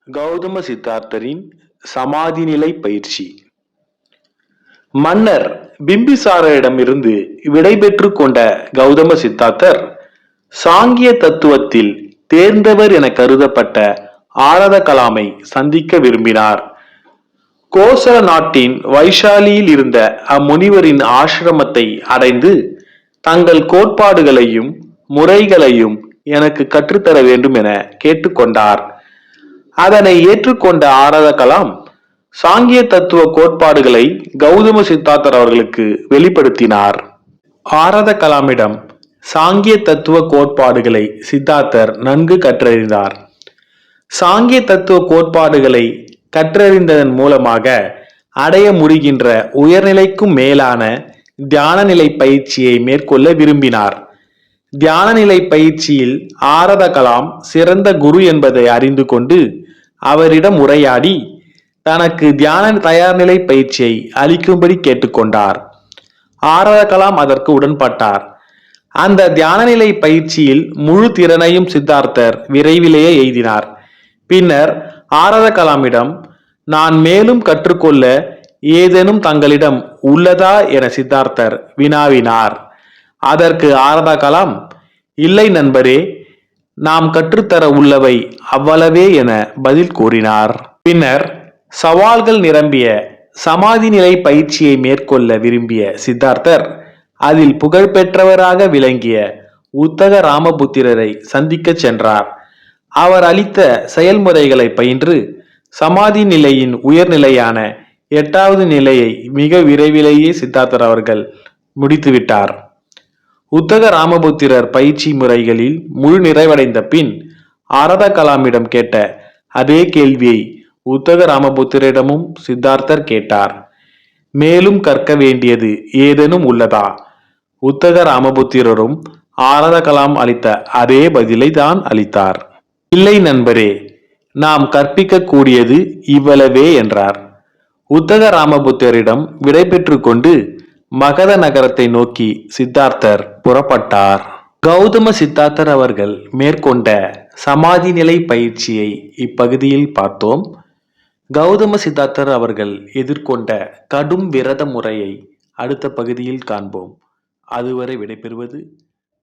கௌதம சித்தார்த்தரின் சமாதி நிலை பயிற்சி. மன்னர் பிம்பிசாரரிடமிருந்து விடைபெற்று கொண்ட கௌதம சித்தார்த்தர் சாங்கிய தத்துவத்தில் தேர்ந்தவர் என கருதப்பட்ட ஆரத கலாமை சந்திக்க விரும்பினார். கோசல நாட்டின் வைஷாலியில் இருந்த அம்முனிவரின் ஆசிரமத்தை அடைந்து தங்கள் கோட்பாடுகளையும் முறைகளையும் எனக்கு கற்றுத்தர வேண்டும் என கேட்டுக்கொண்டார். அதனை ஏற்றுக்கொண்ட ஆரத கலாம் சாங்கிய தத்துவ கோட்பாடுகளை கௌதம சித்தார்த்தர் அவர்களுக்கு வெளிப்படுத்தினார். ஆரத கலாமிடம் சாங்கிய தத்துவ கோட்பாடுகளை சித்தார்த்தர் நன்கு கற்றறிந்தார். சாங்கிய தத்துவ கோட்பாடுகளை கற்றறிந்ததன் மூலமாக அடைய முடிகின்ற உயர்நிலைக்கும் மேலான தியான நிலை பயிற்சியை மேற்கொள்ள விரும்பினார். தியான நிலை பயிற்சியில் ஆரத கலாம் சிறந்த குரு என்பதை அறிந்து கொண்டு அவரிடம் உரையாடி தனக்கு தியான தயார்நிலை பயிற்சியை அளிக்கும்படி கேட்டுக்கொண்டார். ஆரத கலாம் அதற்கு உடன்பட்டார். அந்த தியான நிலை பயிற்சியில் முழு திறனையும் சித்தார்த்தர் விரைவிலேயே எய்தினார். பின்னர் ஆரத கலாமிடம் நான் மேலும் கற்றுக்கொள்ள ஏதேனும் தங்களிடம் உள்ளதா என சித்தார்த்தர் வினாவினார். அதற்கு ஆரத கலாம், இல்லை நண்பரே, நாம் கற்றுத்தர உள்ளவை அவ்வளவே என பதில் கூறினார். பின்னர் சவால்கள் நிரம்பிய சமாதி நிலை பயிற்சியை மேற்கொள்ள விரும்பிய சித்தார்த்தர் அதில் புகழ்பெற்றவராக விளங்கிய உத்தக ராமபுத்திரரை சந்திக்க சென்றார். அவர் அளித்த செயல்முறைகளை பயின்று சமாதி நிலையின் உயர்நிலையான 8வது நிலையை மிக விரைவிலேயே சித்தார்த்தர் அவர்கள் முடித்துவிட்டார். உத்தக ராமபுத்திரர் பயிற்சி முறைகளில் முழு நிறைவடைந்த பின் ஆரத கலாமிடம் கேட்ட அதே கேள்வியை உத்தக ராமபுத்திரிடமும் சித்தார்த்தர் கேட்டார். மேலும் கற்க வேண்டியது ஏதேனும் உள்ளதா? உத்தக ராமபுத்திரரும் ஆரத கலாம் அளித்த அதே பதிலை தான் அளித்தார். இல்லை நண்பரே, நாம் கற்பிக்க கூடியது இவ்வளவே என்றார். உத்தக ராமபுத்திரிடம் விடைபெற்று கொண்டு மகத நகரத்தை நோக்கி சித்தார்த்தர் புறப்பட்டார். கௌதம சித்தார்த்தர் அவர்கள் மேற்கொண்ட சமாதி நிலை பயிற்சியை இப்பகுதியில் பார்த்தோம். கௌதம சித்தார்த்தர் அவர்கள் எதிர்கொண்ட கடும் விரத முறையை அடுத்த பகுதியில் காண்போம். அதுவரை விடைபெறுவது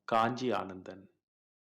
காஞ்சி ஆனந்தன்.